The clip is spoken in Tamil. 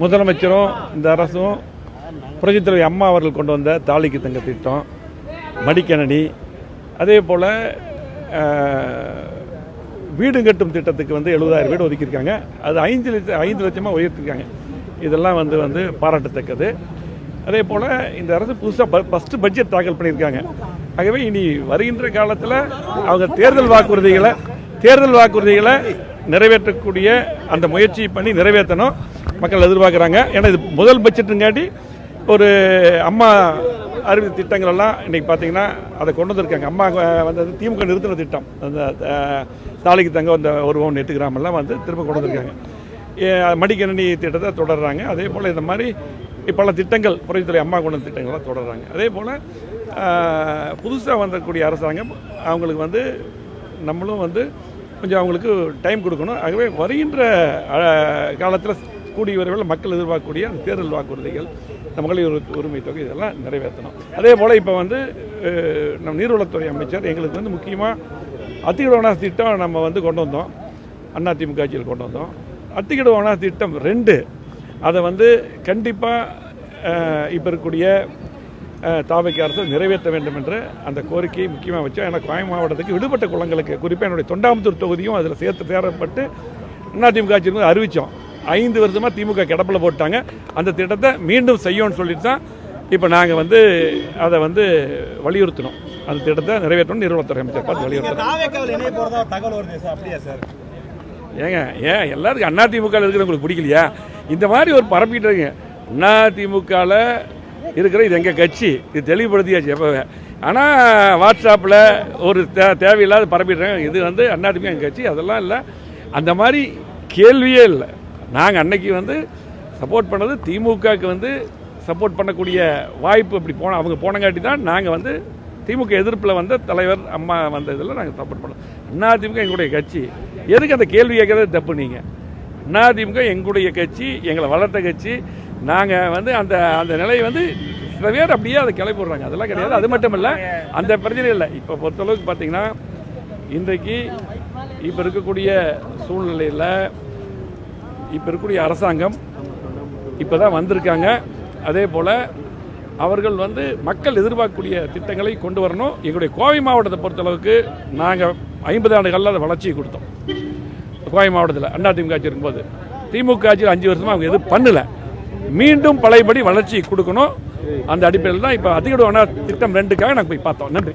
முதலமைச்சரும் இந்த அரசும் புரட்சித் தலைவர் அம்மா அவர்கள் கொண்டு வந்த தாலிக்கு தங்க திட்டம், மடிக்கணனி, அதே போல் வீடு கட்டும் திட்டத்துக்கு 70,000 வீடு ஒதுக்கியிருக்காங்க. அது 5 லட்சமாக உயர்த்திருக்காங்க. இதெல்லாம் வந்து பாராட்டத்தக்கது. அதே போல் இந்த அரசு புதுசாக ஃபஸ்ட்டு பட்ஜெட் தாக்கல் பண்ணியிருக்காங்க. ஆகவே இனி வருகின்ற காலத்தில் அவங்க தேர்தல் வாக்குறுதிகளை நிறைவேற்றக்கூடிய அந்த முயற்சி பண்ணி நிறைவேற்றணும் மக்கள் எதிர்பார்க்குறாங்க. ஏன்னா இது முதல் பட்ஜெட்டுங்காட்டி ஒரு அம்மா அறிவித்த திட்டங்கள் எல்லாம் இன்றைக்கி பார்த்தீங்கன்னா அதை கொண்டு வந்திருக்காங்க. அம்மா வந்து திமுக நிறுத்தின திட்டம், அந்த தாலிக்கு தங்க அந்த 1 பவுன் 8 கிராமெல்லாம் திரும்ப கொண்டு வந்திருக்காங்க. மடிக்கணினி திட்டத்தை தொடர்றாங்க. அதே போல் இந்த மாதிரி பல திட்டங்கள் புரட்சித்துறை அம்மா கொண்ட திட்டங்கள்லாம் தொடர்றாங்க. அதே போல் புதுசாக வந்தக்கூடிய அரசாங்கம் அவங்களுக்கு நம்மளும் கொஞ்சம் அவங்களுக்கு டைம் கொடுக்கணும். ஆகவே வருகின்ற காலத்தில் கூடிய விரைவில் மக்கள் எதிர்பார்க்கக்கூடிய அந்த தேர்தல் வாக்குறுதிகள், மகளிர் உரிமை தொகை இதெல்லாம் நிறைவேற்றணும். அதே போல் இப்போ நம்ம நீர்வளத்துறை அமைச்சர் எங்களுக்கு முக்கியமாக அத்திக்கடவு வனாஸ் திட்டம் நம்ம கொண்டு வந்தோம். அதிமுக ஆட்சியில் கொண்டு வந்தோம். அத்திக்கடவு வனாஸ் திட்டம் 2 அதை கண்டிப்பாக இப்போ இருக்கக்கூடிய தாவைக்கு அரசு நிறைவேற்ற வேண்டும் என்று அந்த கோரிக்கையை முக்கியமாக வச்சோம். ஏன்னா கோயம் மாவட்டத்துக்கு விடுபட்ட குளங்களுக்கு, குறிப்பாக என்னுடைய தொண்டாமுத்தூர் தொகுதியும் அதில் சேரப்பட்டு அதிமுக ஆட்சியில் அறிவித்தோம். 5 வருஷமாக திமுக கிடப்பில் போட்டாங்க. அந்த திட்டத்தை மீண்டும் செய்யணும்னு சொல்லிட்டு தான் இப்போ நாங்கள் அதை வலியுறுத்தணும். அந்த திட்டத்தை நிறைவேற்றணும் நீர்வளத்துறை அமைச்சர் பார்த்து வலியுறுத்தணும். ஏன் எல்லாருக்கும் அதிமுக இருக்கிறவங்களுக்கு பிடிக்கலையா? இந்த மாதிரி ஒரு பரப்பிட்டு இருக்கீங்க. அதிமுகவில் இருக்கிற இது எங்கள் கட்சி, இது தெளிவுபடுத்தியாச்சு எப்போவே. ஆனால் வாட்ஸ்அப்பில் ஒரு தேவையில்லாத பரப்பிடுறாங்க. இது அதிமுக எங்கள் கட்சி, அதெல்லாம் இல்லை. அந்த மாதிரி கேள்வியே இல்லை. நாங்கள் அன்னைக்கு சப்போர்ட் பண்ணது திமுகவுக்கு சப்போர்ட் பண்ணக்கூடிய வாய்ப்பு அப்படி அவங்க போனங்காட்டி தான் நாங்கள் திமுக எதிர்ப்பில் தலைவர் அம்மா இதில் நாங்கள் சப்போர்ட் பண்ணோம். அதிமுக எங்களுடைய கட்சி. எதுக்கு அந்த கேள்வி கேட்கறது தப்பு? நீங்கள் அதிமுக எங்களுடைய கட்சி, எங்களை வளர்த்த கட்சி. நாங்கள் அந்த அந்த நிலையை சில பேர் அப்படியே அதை கிளப்பி விடுறாங்க. அதெல்லாம் கிடையாது. அது மட்டும் இல்லை, அந்த பிரச்சனை இல்லை. இப்போ பொறுத்தளவுக்கு பார்த்தீங்கன்னா இன்றைக்கு இப்போ இருக்கக்கூடிய சூழ்நிலையில் இப்போ இருக்கக்கூடிய அரசாங்கம் இப்போ தான் வந்திருக்காங்க. அதே போல் அவர்கள் மக்கள் எதிர்பார்க்கக்கூடிய திட்டங்களை கொண்டு வரணும். எங்களுடைய கோவை மாவட்டத்தை பொறுத்தளவுக்கு நாங்கள் 50 ஆண்டுகளில் அதை வளர்ச்சியை கொடுத்தோம். கோவை மாவட்டத்தில் அதிமுக ஆட்சி இருக்கும்போது, திமுக ஆட்சியில் 5 வருஷமாக அவங்க எதுவும் பண்ணலை. மீண்டும் பழையபடி வளர்ச்சி கொடுக்கணும். அந்த அடிப்படையில் தான் இப்போ அத்திக்கடவு வனாஸ் திட்டம் 2க்காக நாங்கள் போய் பார்த்தோம். நன்றி.